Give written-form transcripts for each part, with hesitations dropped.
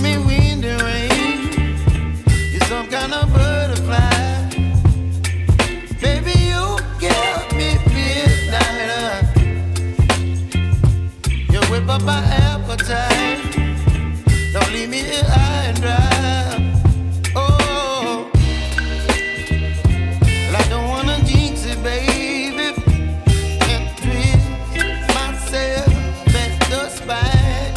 me wind and rain. You're some kind of butterfly. Baby, you give me midnight. You whip up my appetite. Don't leave me here high and dry. Oh, well, I don't wanna jinx it, baby, and twist myself at the spine.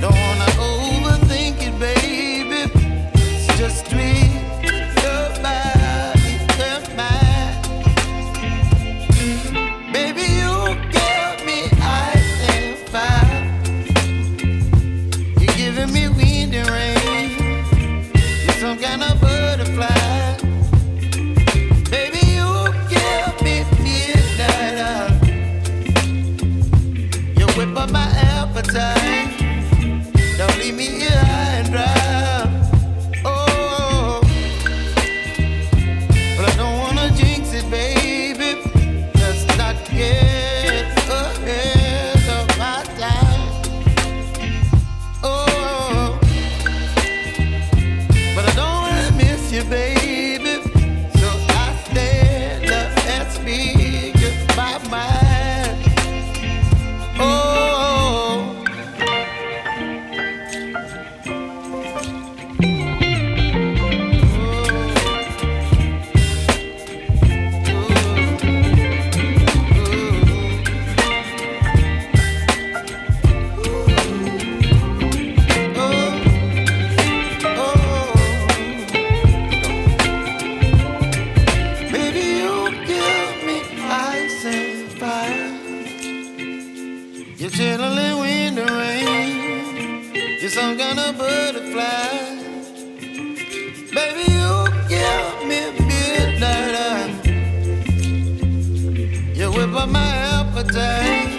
Don't wanna overthink it, baby. It's just twist your body and mine. Baby, you give me ice and fire. You're giving me wind and rain. You're some kind of butterfly. Baby, you give me midnight. You whip up my appetite. Don't leave me here high and dry. Oh, but I don't wanna jinx it, baby. Let's not get ahead of my time. Oh, but I don't wanna miss you, baby. So I stand up and speak my mind. Oh. Baby, you give me ice and fire. You're chilling wind and rain. You're some kind of butterfly. Baby, you give me midnight. You whip up my appetite.